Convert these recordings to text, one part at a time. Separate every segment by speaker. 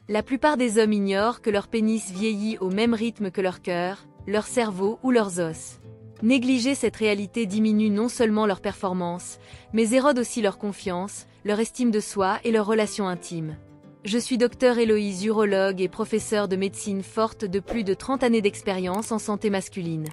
Speaker 1: La plupart des hommes ignorent que leur pénis vieillit au même rythme que leur cœur, leur cerveau ou leurs os. Négliger cette réalité diminue non seulement leur performance, mais érode aussi leur confiance, leur estime de soi et leurs relations intimes. Je suis docteur Héloïse, urologue et professeure de médecine forte de plus de 30 années d'expérience en santé masculine.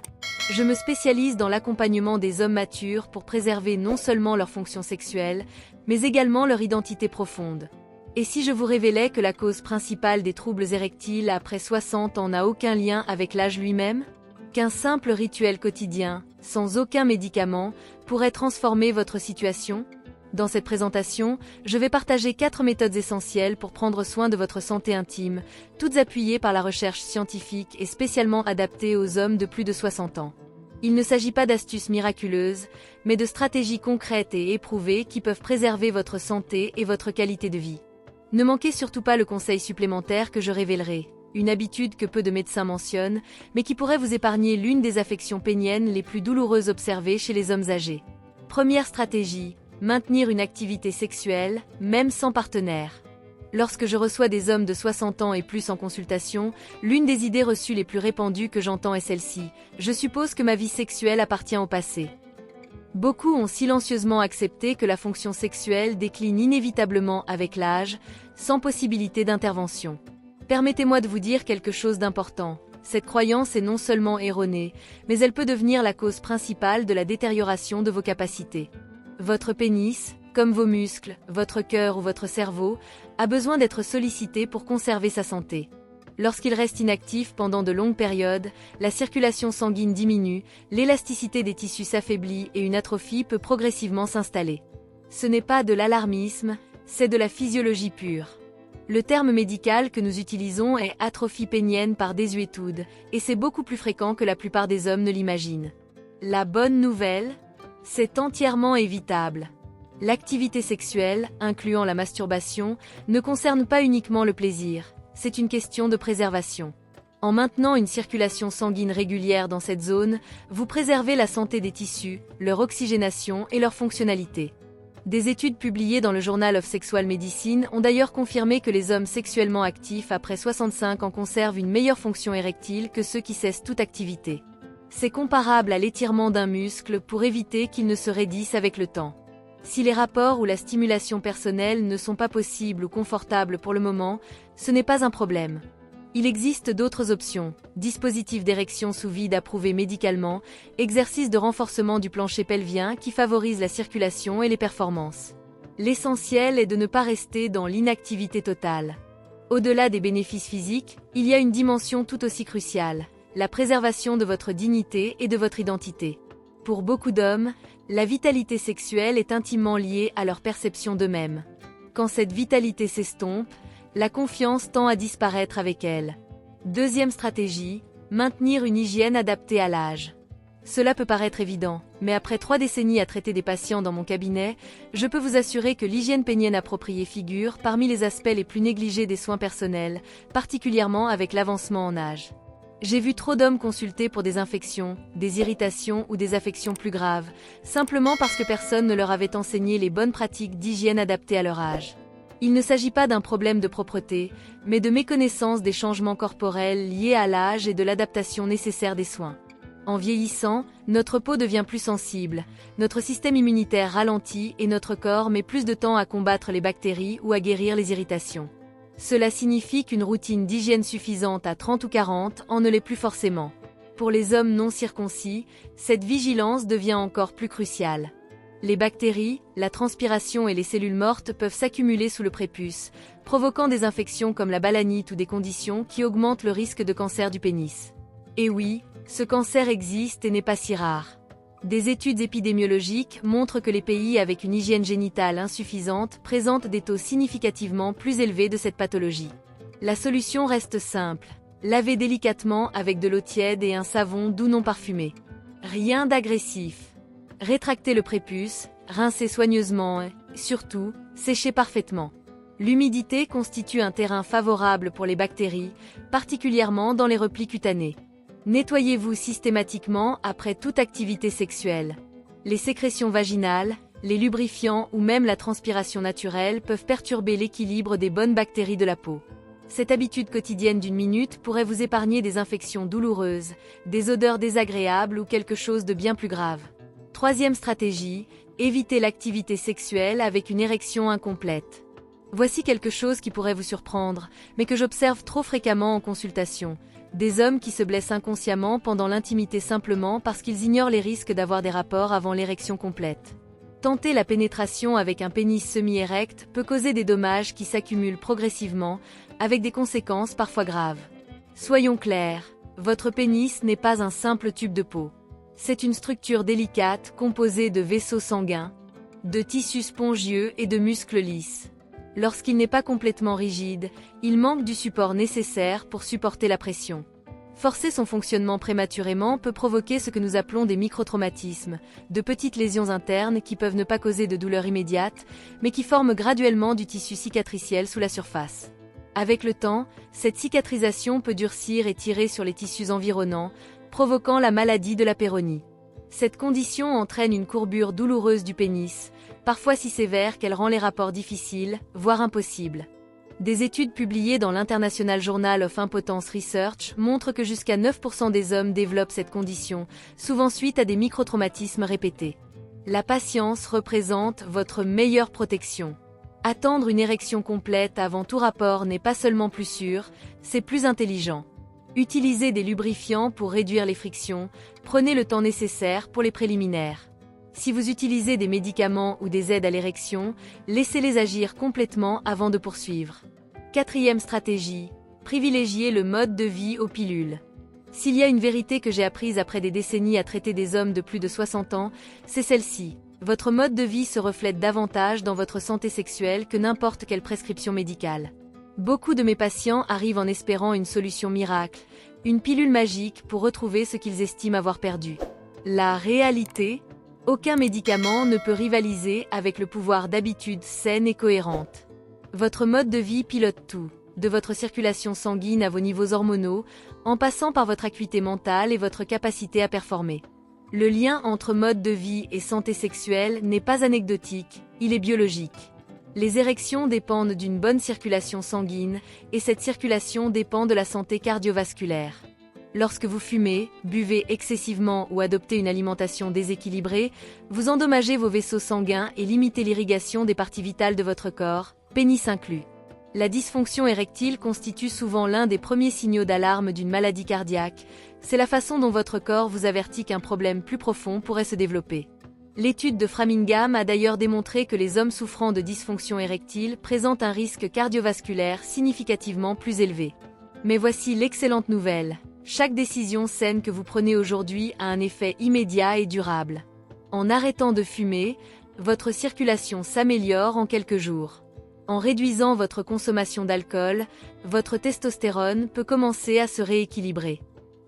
Speaker 1: Je me spécialise dans l'accompagnement des hommes matures pour préserver non seulement leur fonction sexuelle, mais également leur identité profonde. Et si je vous révélais que la cause principale des troubles érectiles après 60 ans n'a aucun lien avec l'âge lui-même ? Qu'un simple rituel quotidien, sans aucun médicament, pourrait transformer votre situation ? Dans cette présentation, je vais partager 4 méthodes essentielles pour prendre soin de votre santé intime, toutes appuyées par la recherche scientifique et spécialement adaptées aux hommes de plus de 60 ans. Il ne s'agit pas d'astuces miraculeuses, mais de stratégies concrètes et éprouvées qui peuvent préserver votre santé et votre qualité de vie. Ne manquez surtout pas le conseil supplémentaire que je révélerai, une habitude que peu de médecins mentionnent, mais qui pourrait vous épargner l'une des affections péniennes les plus douloureuses observées chez les hommes âgés. Première stratégie, maintenir une activité sexuelle, même sans partenaire. Lorsque je reçois des hommes de 60 ans et plus en consultation, l'une des idées reçues les plus répandues que j'entends est celle-ci: je suppose que ma vie sexuelle appartient au passé. Beaucoup ont silencieusement accepté que la fonction sexuelle décline inévitablement avec l'âge, sans possibilité d'intervention. Permettez-moi de vous dire quelque chose d'important. Cette croyance est non seulement erronée, mais elle peut devenir la cause principale de la détérioration de vos capacités. Votre pénis, comme vos muscles, votre cœur ou votre cerveau, a besoin d'être sollicité pour conserver sa santé. Lorsqu'il reste inactif pendant de longues périodes, la circulation sanguine diminue, l'élasticité des tissus s'affaiblit et une atrophie peut progressivement s'installer. Ce n'est pas de l'alarmisme, c'est de la physiologie pure. Le terme médical que nous utilisons est atrophie pénienne par désuétude, et c'est beaucoup plus fréquent que la plupart des hommes ne l'imaginent. La bonne nouvelle, c'est entièrement évitable. L'activité sexuelle, incluant la masturbation, ne concerne pas uniquement le plaisir. C'est une question de préservation. En maintenant une circulation sanguine régulière dans cette zone, vous préservez la santé des tissus, leur oxygénation et leur fonctionnalité. Des études publiées dans le Journal of Sexual Medicine ont d'ailleurs confirmé que les hommes sexuellement actifs après 65 ans conservent une meilleure fonction érectile que ceux qui cessent toute activité. C'est comparable à l'étirement d'un muscle pour éviter qu'il ne se raidisse avec le temps. Si les rapports ou la stimulation personnelle ne sont pas possibles ou confortables pour le moment, ce n'est pas un problème. Il existe d'autres options: dispositifs d'érection sous vide approuvés médicalement, exercices de renforcement du plancher pelvien qui favorisent la circulation et les performances. L'essentiel est de ne pas rester dans l'inactivité totale. Au-delà des bénéfices physiques, il y a une dimension tout aussi cruciale: la préservation de votre dignité et de votre identité. Pour beaucoup d'hommes, la vitalité sexuelle est intimement liée à leur perception d'eux-mêmes. Quand cette vitalité s'estompe, la confiance tend à disparaître avec elle. Deuxième stratégie, maintenir une hygiène adaptée à l'âge. Cela peut paraître évident, mais après 3 décennies à traiter des patients dans mon cabinet, je peux vous assurer que l'hygiène pénienne appropriée figure parmi les aspects les plus négligés des soins personnels, particulièrement avec l'avancement en âge. J'ai vu trop d'hommes consulter pour des infections, des irritations ou des affections plus graves, simplement parce que personne ne leur avait enseigné les bonnes pratiques d'hygiène adaptées à leur âge. Il ne s'agit pas d'un problème de propreté, mais de méconnaissance des changements corporels liés à l'âge et de l'adaptation nécessaire des soins. En vieillissant, notre peau devient plus sensible, notre système immunitaire ralentit et notre corps met plus de temps à combattre les bactéries ou à guérir les irritations. Cela signifie qu'une routine d'hygiène suffisante à 30 ou 40 ans ne l'est plus forcément. Pour les hommes non circoncis, cette vigilance devient encore plus cruciale. Les bactéries, la transpiration et les cellules mortes peuvent s'accumuler sous le prépuce, provoquant des infections comme la balanite ou des conditions qui augmentent le risque de cancer du pénis. Et oui, ce cancer existe et n'est pas si rare. Des études épidémiologiques montrent que les pays avec une hygiène génitale insuffisante présentent des taux significativement plus élevés de cette pathologie. La solution reste simple: lavez délicatement avec de l'eau tiède et un savon doux non parfumé. Rien d'agressif. Rétractez le prépuce, rincez soigneusement et, surtout, séchez parfaitement. L'humidité constitue un terrain favorable pour les bactéries, particulièrement dans les replis cutanés. Nettoyez-vous systématiquement après toute activité sexuelle. Les sécrétions vaginales, les lubrifiants ou même la transpiration naturelle peuvent perturber l'équilibre des bonnes bactéries de la peau. Cette habitude quotidienne d'une minute pourrait vous épargner des infections douloureuses, des odeurs désagréables ou quelque chose de bien plus grave. Troisième stratégie, évitez l'activité sexuelle avec une érection incomplète. Voici quelque chose qui pourrait vous surprendre, mais que j'observe trop fréquemment en consultation. Des hommes qui se blessent inconsciemment pendant l'intimité simplement parce qu'ils ignorent les risques d'avoir des rapports avant l'érection complète. Tenter la pénétration avec un pénis semi-érect peut causer des dommages qui s'accumulent progressivement, avec des conséquences parfois graves. Soyons clairs, votre pénis n'est pas un simple tube de peau. C'est une structure délicate composée de vaisseaux sanguins, de tissus spongieux et de muscles lisses. Lorsqu'il n'est pas complètement rigide, il manque du support nécessaire pour supporter la pression. Forcer son fonctionnement prématurément peut provoquer ce que nous appelons des microtraumatismes, de petites lésions internes qui peuvent ne pas causer de douleur immédiate, mais qui forment graduellement du tissu cicatriciel sous la surface. Avec le temps, cette cicatrisation peut durcir et tirer sur les tissus environnants, provoquant la maladie de la péronie. Cette condition entraîne une courbure douloureuse du pénis, parfois si sévère qu'elle rend les rapports difficiles, voire impossibles. Des études publiées dans l'International Journal of Impotence Research montrent que jusqu'à 9% des hommes développent cette condition, souvent suite à des microtraumatismes répétés. La patience représente votre meilleure protection. Attendre une érection complète avant tout rapport n'est pas seulement plus sûr, c'est plus intelligent. Utilisez des lubrifiants pour réduire les frictions, prenez le temps nécessaire pour les préliminaires. Si vous utilisez des médicaments ou des aides à l'érection, laissez-les agir complètement avant de poursuivre. Quatrième stratégie, privilégiez le mode de vie aux pilules. S'il y a une vérité que j'ai apprise après des décennies à traiter des hommes de plus de 60 ans, c'est celle-ci. Votre mode de vie se reflète davantage dans votre santé sexuelle que n'importe quelle prescription médicale. Beaucoup de mes patients arrivent en espérant une solution miracle, une pilule magique pour retrouver ce qu'ils estiment avoir perdu. La réalité, aucun médicament ne peut rivaliser avec le pouvoir d'habitudes saines et cohérentes. Votre mode de vie pilote tout, de votre circulation sanguine à vos niveaux hormonaux, en passant par votre acuité mentale et votre capacité à performer. Le lien entre mode de vie et santé sexuelle n'est pas anecdotique, il est biologique. Les érections dépendent d'une bonne circulation sanguine, et cette circulation dépend de la santé cardiovasculaire. Lorsque vous fumez, buvez excessivement ou adoptez une alimentation déséquilibrée, vous endommagez vos vaisseaux sanguins et limitez l'irrigation des parties vitales de votre corps, pénis inclus. La dysfonction érectile constitue souvent l'un des premiers signaux d'alarme d'une maladie cardiaque. C'est la façon dont votre corps vous avertit qu'un problème plus profond pourrait se développer. L'étude de Framingham a d'ailleurs démontré que les hommes souffrant de dysfonction érectile présentent un risque cardiovasculaire significativement plus élevé. Mais voici l'excellente nouvelle. Chaque décision saine que vous prenez aujourd'hui a un effet immédiat et durable. En arrêtant de fumer, votre circulation s'améliore en quelques jours. En réduisant votre consommation d'alcool, votre testostérone peut commencer à se rééquilibrer.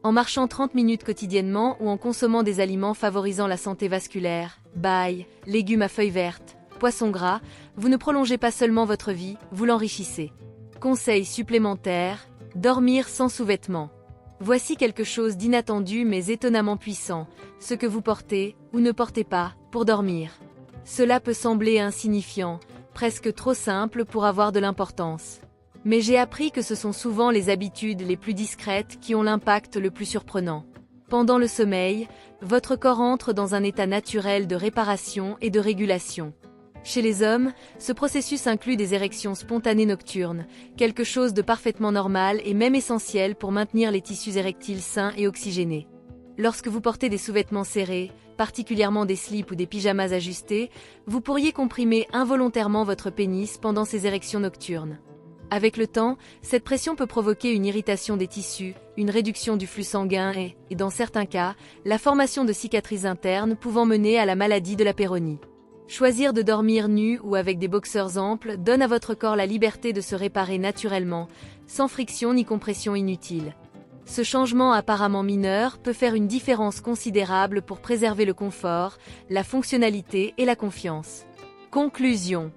Speaker 1: En marchant 30 minutes quotidiennement ou en consommant des aliments favorisant la santé vasculaire, baies, légumes à feuilles vertes, poissons gras, vous ne prolongez pas seulement votre vie, vous l'enrichissez. Conseil supplémentaire, dormir sans sous-vêtements. Voici quelque chose d'inattendu mais étonnamment puissant, ce que vous portez, ou ne portez pas, pour dormir. Cela peut sembler insignifiant, presque trop simple pour avoir de l'importance. Mais j'ai appris que ce sont souvent les habitudes les plus discrètes qui ont l'impact le plus surprenant. Pendant le sommeil, votre corps entre dans un état naturel de réparation et de régulation. Chez les hommes, ce processus inclut des érections spontanées nocturnes, quelque chose de parfaitement normal et même essentiel pour maintenir les tissus érectiles sains et oxygénés. Lorsque vous portez des sous-vêtements serrés, particulièrement des slips ou des pyjamas ajustés, vous pourriez comprimer involontairement votre pénis pendant ces érections nocturnes. Avec le temps, cette pression peut provoquer une irritation des tissus, une réduction du flux sanguin et, dans certains cas, la formation de cicatrices internes pouvant mener à la maladie de la péronie. Choisir de dormir nu ou avec des boxeurs amples donne à votre corps la liberté de se réparer naturellement, sans friction ni compression inutile. Ce changement apparemment mineur peut faire une différence considérable pour préserver le confort, la fonctionnalité et la confiance. Conclusion.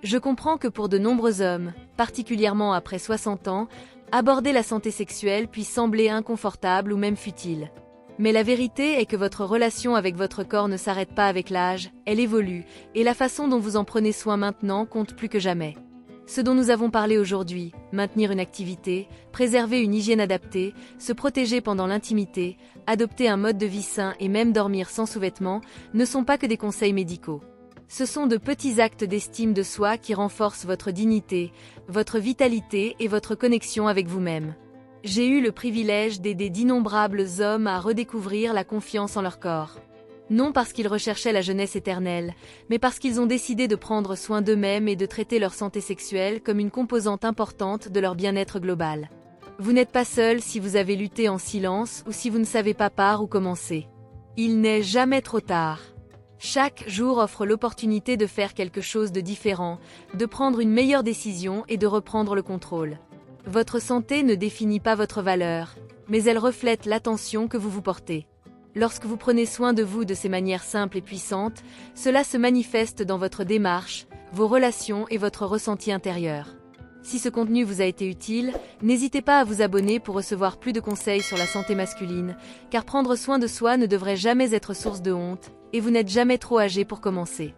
Speaker 1: Je comprends que pour de nombreux hommes, particulièrement après 60 ans, aborder la santé sexuelle puisse sembler inconfortable ou même futile. Mais la vérité est que votre relation avec votre corps ne s'arrête pas avec l'âge, elle évolue, et la façon dont vous en prenez soin maintenant compte plus que jamais. Ce dont nous avons parlé aujourd'hui, maintenir une activité, préserver une hygiène adaptée, se protéger pendant l'intimité, adopter un mode de vie sain et même dormir sans sous-vêtements, ne sont pas que des conseils médicaux. Ce sont de petits actes d'estime de soi qui renforcent votre dignité, votre vitalité et votre connexion avec vous-même. J'ai eu le privilège d'aider d'innombrables hommes à redécouvrir la confiance en leur corps. Non parce qu'ils recherchaient la jeunesse éternelle, mais parce qu'ils ont décidé de prendre soin d'eux-mêmes et de traiter leur santé sexuelle comme une composante importante de leur bien-être global. Vous n'êtes pas seul si vous avez lutté en silence ou si vous ne savez pas par où commencer. Il n'est jamais trop tard. Chaque jour offre l'opportunité de faire quelque chose de différent, de prendre une meilleure décision et de reprendre le contrôle. Votre santé ne définit pas votre valeur, mais elle reflète l'attention que vous vous portez. Lorsque vous prenez soin de vous de ces manières simples et puissantes, cela se manifeste dans votre démarche, vos relations et votre ressenti intérieur. Si ce contenu vous a été utile, n'hésitez pas à vous abonner pour recevoir plus de conseils sur la santé masculine, car prendre soin de soi ne devrait jamais être source de honte, et vous n'êtes jamais trop âgé pour commencer.